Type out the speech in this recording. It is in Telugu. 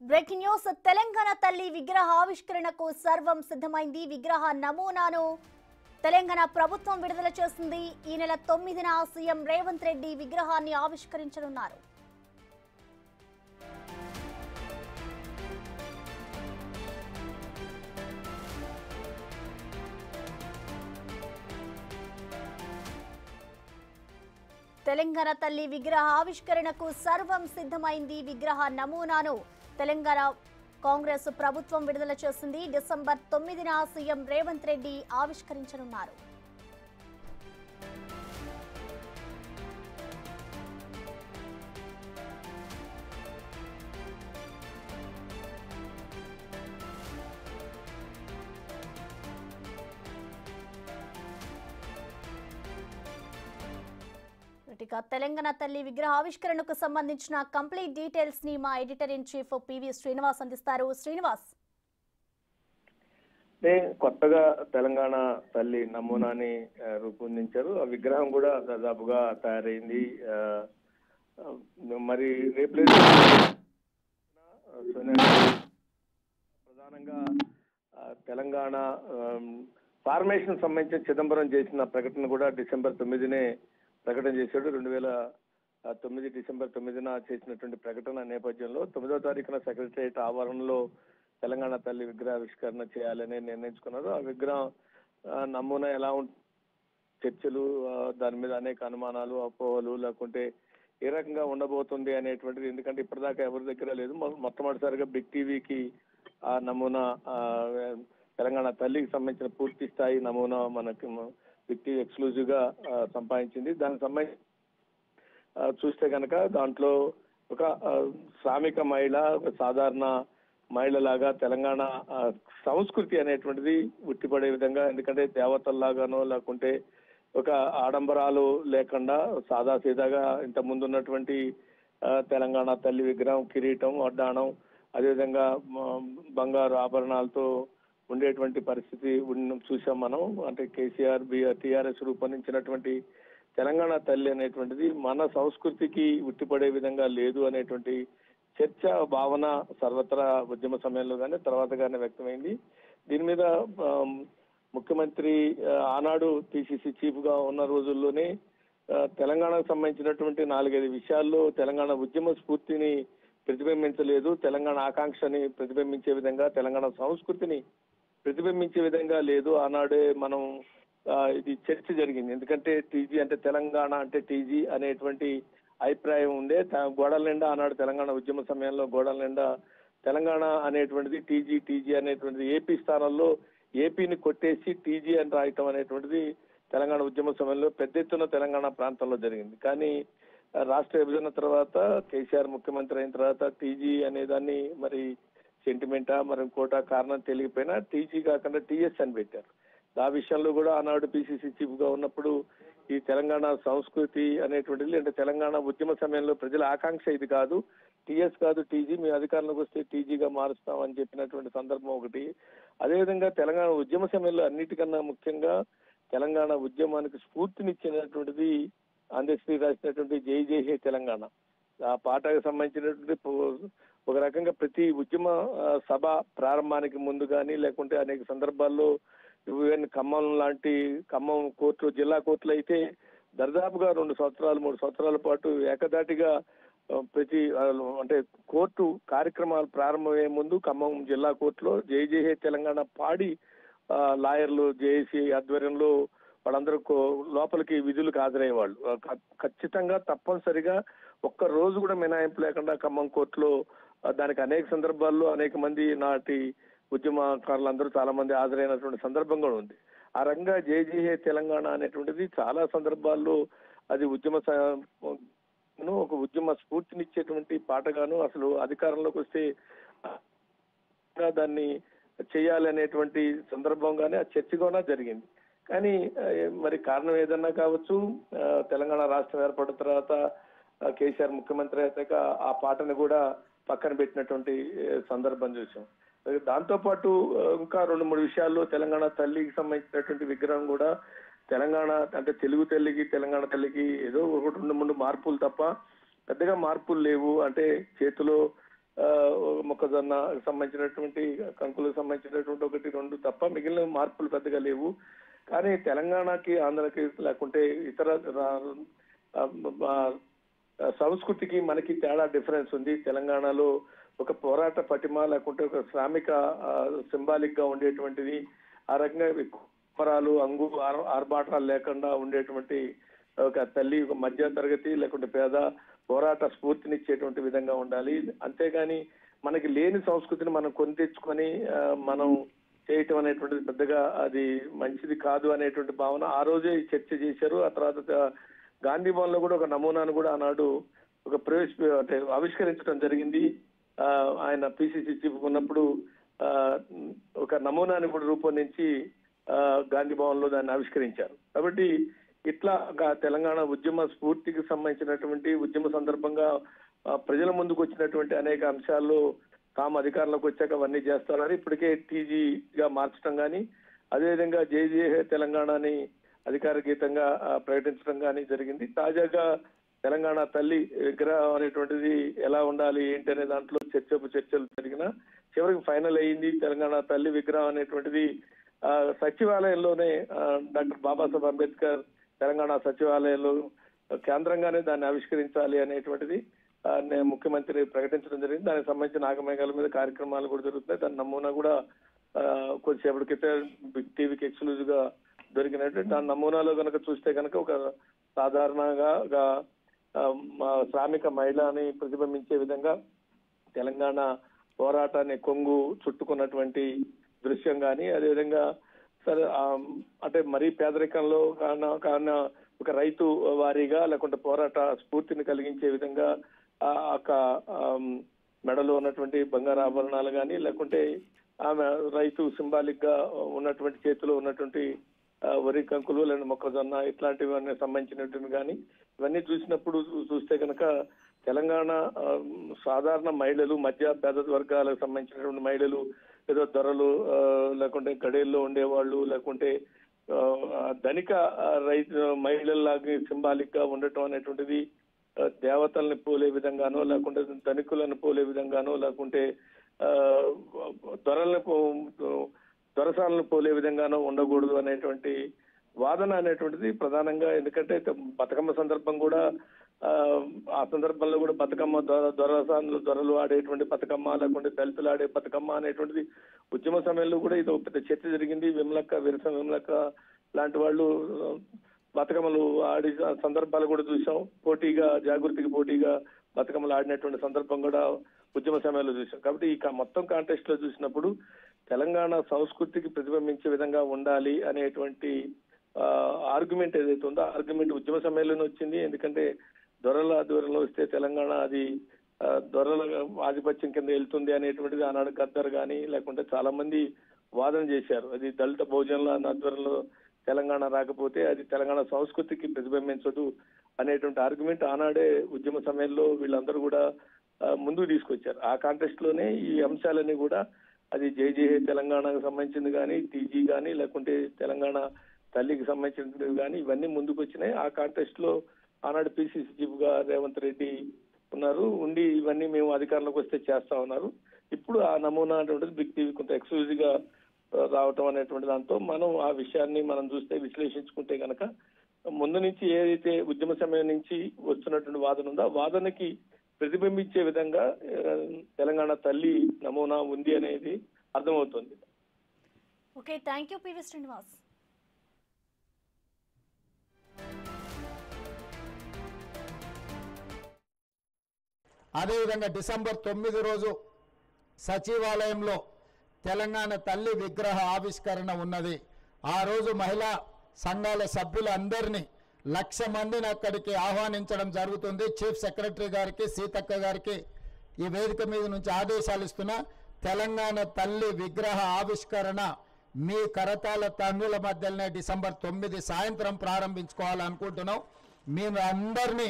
బ్రేకింగ్ న్యూస్ తెలంగాణ తల్లి విగ్రహ ఆవిష్కరణకు సర్వం సిద్ధమైంది. విగ్రహ నమూనాను తెలంగాణ ప్రభుత్వం విడుదల చేసింది. ఈ నెల 9న సీఎం రేవంత్ రెడ్డి విగ్రహాన్ని ఆవిష్కరించనున్నారు. తెలంగాణ తల్లి విగ్రహ ఆవిష్కరణకు సర్వం సిద్ధమైంది. విగ్రహ నమూనాను తెలంగాణ కాంగ్రెస్ ప్రభుత్వం విడుదల చేసింది. డిసెంబర్ 9న సీఎం రేవంత్ రెడ్డి ఆవిష్కరించనున్నారు. తెలంగాణ తల్లి విగ్రహ ఆవిష్కరణకు సంబంధించిన కంప్లీట్ డీటెయిల్స్ ని మా editor in chief PV Srinivas అందిస్తారు. శ్రీనివాస్, కొత్తగా తెలంగాణ తల్లి నమూనాని రూపొందించారు. ఆ విగ్రహం కూడా దాదాపుగా తయారైంది. మరి రేపు ప్రధానంగా తెలంగాణ ఫార్మేషన్ సంబంధించిన చిదంబరం చేసిన ప్రకటన కూడా డిసెంబర్ 9నే ప్రకటన చేశాడు. 2009 డిసెంబర్ 9న చేసినటువంటి ప్రకటన నేపథ్యంలో 9వ తారీఖున సెక్రటరియట్ ఆవరణలో తెలంగాణ తల్లి విగ్రహావిష్కరణ చేయాలని నిర్ణయించుకున్నారు. ఆ విగ్రహం నమూనా ఎలా చర్చలు, దాని మీద అనేక అనుమానాలు, అపోహలు, లేకుంటే ఏ రకంగా ఉండబోతుంది అనేటువంటిది, ఎందుకంటే ఇప్పటిదాకా ఎవరి దగ్గర లేదు. మొట్టమొదటిసారిగా బిగ్ టీవీకి ఆ నమూనా, తెలంగాణ తల్లికి సంబంధించిన పూర్తి స్థాయి నమూనా మనకి బిగ్ టీవీ ఎక్స్క్లూజివ్ గా సంపాదించింది. దానికి సంబంధించి చూస్తే కనుక దాంట్లో ఒక శ్రామిక మహిళ, ఒక సాధారణ మహిళలాగా తెలంగాణ సంస్కృతి అనేటువంటిది ఉట్టిపడే విధంగా, ఎందుకంటే దేవతల్లాగానో లేకుంటే ఒక ఆడంబరాలు లేకుండా సాదాసీదాగా ఇంత ముందు ఉన్నటువంటి తెలంగాణ తల్లి విగ్రహం, కిరీటం, వడ్డాణం, అదేవిధంగా బంగారు ఆభరణాలతో ఉండేటువంటి పరిస్థితి చూసాం మనం. అంటే కేసీఆర్, టీఆర్ఎస్ రూపొందించినటువంటి తెలంగాణ తల్లి అనేటువంటిది మన సంస్కృతికి ఉట్టిపడే విధంగా లేదు అనేటువంటి చర్చ, భావన సర్వత్రా ఉద్యమ సమయంలో కానీ తర్వాత కానీ వ్యక్తమైంది. దీని మీద ముఖ్యమంత్రి ఆనాడు పిసిసి చీఫ్ గా ఉన్న రోజుల్లోనే తెలంగాణకు సంబంధించినటువంటి 4-5 విషయాల్లో తెలంగాణ ఉద్యమ స్ఫూర్తిని ప్రతిబింబించలేదు, తెలంగాణ ఆకాంక్షని ప్రతిబింబించే విధంగా, తెలంగాణ సంస్కృతిని ప్రతిబింబించే విధంగా లేదు. ఆనాడే మనం ఇది చర్చ జరిగింది. ఎందుకంటే టీజీ అంటే తెలంగాణ అంటే టీజీ అనేటువంటి అభిప్రాయం ఉండే. గోడల నిండా ఆనాడు తెలంగాణ ఉద్యమ సమయంలో గోడల నిండా తెలంగాణ అనేటువంటిది టీజీ అనేటువంటిది ఏపీ స్థానంలో ఏపీని కొట్టేసి టీజీ అని రాయటం అనేటువంటిది తెలంగాణ ఉద్యమ సమయంలో పెద్ద ఎత్తున తెలంగాణ ప్రాంతంలో జరిగింది. కానీ రాష్ట్ర విభజన తర్వాత కేసీఆర్ ముఖ్యమంత్రి అయిన తర్వాత టీజీ అనేదాన్ని మరి సెంటిమెంటా మరి ఇంకోట కారణం తెలియకపోయినా టీజీ కాకుండా టీఎస్ అని పెట్టారు. ఆ విషయంలో కూడా ఆనాడు పిసిసి చీఫ్ గా ఉన్నప్పుడు ఈ తెలంగాణ సంస్కృతి అనేటువంటిది, అంటే తెలంగాణ ఉద్యమ సమయంలో ప్రజల ఆకాంక్ష ఇది కాదు, టీఎస్ కాదు టీజీ, మీ అధికారంలోకి వస్తే టీజీగా మారుస్తాం అని చెప్పినటువంటి సందర్భం ఒకటి. అదేవిధంగా తెలంగాణ ఉద్యమ సమయంలో అన్నిటికన్నా ముఖ్యంగా తెలంగాణ ఉద్యమానికి స్ఫూర్తినిచ్చినటువంటిది అందశ్రీ రాసినటువంటి జై జై హే తెలంగాణ. ఆ పాటకు సంబంధించినటువంటి ఒక రకంగా ప్రతి ఉద్యమ సభ ప్రారంభానికి ముందు కానీ, లేకుంటే అనేక సందర్భాల్లో ఖమ్మం లాంటి ఖమ్మం కోర్టు, జిల్లా కోర్టులు అయితే దర్దాపుగా 2 సంవత్సరాలు 3 సంవత్సరాల పాటు ఏకదాటిగా ప్రతి అంటే కోర్టు కార్యక్రమాలు ప్రారంభమయ్యే ముందు ఖమ్మం జిల్లా కోర్టులో జై జై హే తెలంగాణ పాడి లాయర్లు జేఏసీ ఆధ్వర్యంలో వాళ్ళందరూ లోపలికి విధులకు హాజరయ్యేవాళ్ళు. ఖచ్చితంగా తప్పనిసరిగా ఒక్క రోజు కూడా మినహాయింపు లేకుండా ఖమ్మం కోర్టులో దానికి అనేక సందర్భాల్లో అనేక మంది నాటి ఉద్యమకారులందరూ చాలా మంది హాజరైనటువంటి సందర్భం కూడా ఉంది. ఆ రకంగా జై జై హే తెలంగాణ అనేటువంటిది చాలా సందర్భాల్లో అది ఒక ఉద్యమ స్ఫూర్తినిచ్చేటువంటి పాటగాను, అసలు అధికారంలోకి వస్తే దాన్ని చేయాలి అనేటువంటి సందర్భంగానే ఆ చర్చ కూడా జరిగింది. కానీ మరి కారణం ఏదన్నా కావచ్చు, తెలంగాణ రాష్ట్రం ఏర్పడిన తర్వాత కేసీఆర్ ముఖ్యమంత్రి అయ్యాక ఆ పాటను కూడా పక్కన పెట్టినటువంటి సందర్భం చూసాం. దాంతో పాటు ఇంకా 2-3 విషయాల్లో తెలంగాణ తల్లికి సంబంధించినటువంటి విగ్రహం కూడా తెలంగాణ అంటే తెలుగు తల్లికి తెలంగాణ తల్లికి ఏదో 1-2 మార్పులు తప్ప పెద్దగా మార్పులు లేవు. అంటే చేతిలో మొక్కజొన్న సంబంధించినటువంటి కంకులకు సంబంధించినటువంటి 1-2 తప్ప మిగిలిన మార్పులు పెద్దగా లేవు. కానీ తెలంగాణకి, ఆంధ్రకి లేకుంటే ఇతర సంస్కృతికి మనకి తేడా డిఫరెన్స్ ఉంది. తెలంగాణలో ఒక పోరాట పటిమ లేకుంటే ఒక శ్రామిక సింబాలిక్ గా ఉండేటువంటిది, ఆ రకంగా కుమరాలు ఆర్భాటాలు లేకుండా ఉండేటువంటి ఒక తల్లి, ఒక మధ్య తరగతి లేకుంటే పేద పోరాట స్ఫూర్తినిచ్చేటువంటి విధంగా ఉండాలి. అంతేగాని మనకి లేని సంస్కృతిని మనం కొని తెచ్చుకొని మనం చేయటం అనేటువంటిది పెద్దగా అది మంచిది కాదు అనేటువంటి భావన ఆ రోజే చర్చ చేశారు. ఆ తర్వాత గాంధీ భవన్ లో కూడా ఒక నమూనాను కూడా ఆనాడు ఒక అంటే ఆవిష్కరించడం జరిగింది. ఆయన పిసిసి చీఫ్ ఉన్నప్పుడు ఒక నమూనాని కూడా రూపొందించి గాంధీ భవన్ లో దాన్ని ఆవిష్కరించారు. కాబట్టి ఇట్లా తెలంగాణ ఉద్యమ స్ఫూర్తికి సంబంధించినటువంటి ఉద్యమ సందర్భంగా ప్రజల ముందుకు వచ్చినటువంటి అనేక అంశాల్లో తాము అధికారంలోకి వచ్చాక అవన్నీ చేస్తారని ఇప్పటికే టీజీగా మార్చడం కానీ, అదేవిధంగా జై తెలంగాణని అధికార గీతంగా ప్రకటించడం కానీ జరిగింది. తాజాగా తెలంగాణ తల్లి విగ్రహం అనేటువంటిది ఎలా ఉండాలి ఏంటి అనే దాంట్లో చర్చలు జరిగిన చివరికి ఫైనల్ అయ్యింది. తెలంగాణ తల్లి విగ్రహం అనేటువంటిది సచివాలయంలోనే డాక్టర్ బాబాసాహెబ్ అంబేద్కర్ తెలంగాణ సచివాలయంలో కేంద్రంగానే దాన్ని ఆవిష్కరించాలి అనేటువంటిది ముఖ్యమంత్రి ప్రకటించడం జరిగింది. దానికి సంబంధించిన నాగమేఘాల మీద కార్యక్రమాలు కూడా జరుగుతున్నాయి. దాని నమూనా కూడా కొద్దిసేపటి క్రితం బిగ్ టీవీకి ఎక్స్క్లూజివ్ గా దొరికినట్టు దాని నమూనాలో కనుక చూస్తే కనుక ఒక సాధారణంగా శ్రామిక మహిళని ప్రతిబింబించే విధంగా తెలంగాణ పోరాటాన్ని కొంగు చుట్టుకున్నటువంటి దృశ్యం కానీ, అదేవిధంగా సరే అంటే మరీ పేదరికంలో కాన ఒక రైతు వారీగా లేకుంటే పోరాట స్ఫూర్తిని కలిగించే విధంగా మెడలో ఉన్నటువంటి బంగారు ఆభరణాలు కానీ, లేకుంటే ఆమె రైతు సింబాలిక్ గా ఉన్నటువంటి చేతిలో ఉన్నటువంటి వరి కంకులు లేదా మొక్కజొన్న ఇట్లాంటివన్నీ సంబంధించినటువంటి కానీ ఇవన్నీ చూస్తే కనుక తెలంగాణ సాధారణ మహిళలు, మధ్య పేద వర్గాలకు సంబంధించినటువంటి మహిళలు, ఏదో ధరలు లేకుంటే గడేల్లో ఉండేవాళ్ళు, లేకుంటే ధనిక రైతు మహిళల్లాగా సింబాలిక్ గా ఉండటం అనేటువంటిది దేవతల్ని పోలే విధంగానో, లేకుంటే ధనికులను పోలే విధంగానో, లేకుంటే దొరసాలను పోలే విధంగానో ఉండకూడదు అనేటువంటి వాదన అనేటువంటిది ప్రధానంగా. ఎందుకంటే బతుకమ్మ సందర్భం కూడా ఆ సందర్భంలో కూడా బతుకమ్మ దొరలు ఆడేటువంటి బతుకమ్మ, లేకుంటే దళితులు ఆడే బతుకమ్మ అనేటువంటిది ఉద్యమ సమయంలో కూడా ఇది ఒక పెద్ద చర్చ జరిగింది. విమలక్క లాంటి వాళ్ళు బతుకమ్మలు ఆడి సందర్భాలు కూడా చూసాం. జాగృతికి పోటీగా బతుకమ్మలు ఆడినటువంటి సందర్భం కూడా ఉద్యమ సమయంలో చూసాం. కాబట్టి ఈ మొత్తం కాంటెక్స్ట్ లో చూసినప్పుడు తెలంగాణ సంస్కృతికి ప్రతిబింబించే విధంగా ఉండాలి అనేటువంటి ఆర్గ్యుమెంట్ ఏదైతే ఉందో ఆర్గ్యుమెంట్ ఉద్యమ సమయంలోనే వచ్చింది. ఎందుకంటే దొరల ఆధ్వర్యంలో వస్తే తెలంగాణ అది దొరల ఆధిపత్యం కింద వెళ్తుంది అనేటువంటిది ఆనాడు గద్దర్ కానీ లేకుంటే చాలా మంది వాదన చేశారు. అది దళిత బహుజనుల ఆధ్వర్యంలో తెలంగాణ రాకపోతే అది తెలంగాణ సంస్కృతికి ప్రతిబింబించదు అనేటువంటి ఆర్గ్యుమెంట్ ఆనాడే ఉద్యమ సమయంలో వీళ్ళందరూ కూడా ముందుకు తీసుకొచ్చారు. ఆ కాంటెక్స్ట్ లోనే ఈ అంశాలన్నీ కూడా అది జై తెలంగాణకు సంబంధించింది కానీ, టీజీ కానీ, లేకుంటే తెలంగాణ తల్లికి సంబంధించినవి కానీ ఇవన్నీ ముందుకు వచ్చినాయి. ఆ కాంటెక్స్ట్ లో ఆనాడు పిసిసి చీఫ్ గా రేవంత్ రెడ్డి ఉండి ఇవన్నీ మేము అధికారంలోకి వస్తే చేస్తా ఉన్నారు. ఇప్పుడు ఆ నమూనా అనేటువంటిది బిగ్ టీవీ కొంత ఎక్స్క్లూజివ్ గా రావటం అనేటువంటి దాంతో మనం ఆ విషయాన్ని మనం చూస్తే విశ్లేషించుకుంటే కనుక ముందు నుంచి ఏదైతే ఉద్యమ సమయం నుంచి వస్తున్నటువంటి వాదన ఉందో ఆ వాదనకి ప్రతిబింబించే విధంగా తెలంగాణ తల్లి నమూనా ఉంది అనేది అర్థమవుతుంది. Okay, thank you PV Srinivas. అదేవిధంగా డిసెంబర్ 9 రోజు సచివాలయంలో తెలంగాణ తల్లి విగ్రహ ఆవిష్కరణ ఉన్నది. ఆ రోజు మహిళా సంఘాల సభ్యులందరినీ 1,00,000 మందిని అక్కడికి ఆహ్వానించడం జరుగుతుంది. చీఫ్ సెక్రటరీ గారికి, సీతక్క గారికి ఈ వేదిక మీద నుంచి ఆదేశాలు ఇస్తున్నా. తెలంగాణ తల్లి విగ్రహ ఆవిష్కరణ మీ కరతాల తండ్రుల మధ్యలోనే డిసెంబర్ 9 సాయంత్రం ప్రారంభించుకోవాలనుకుంటున్నాం. మేము అందరినీ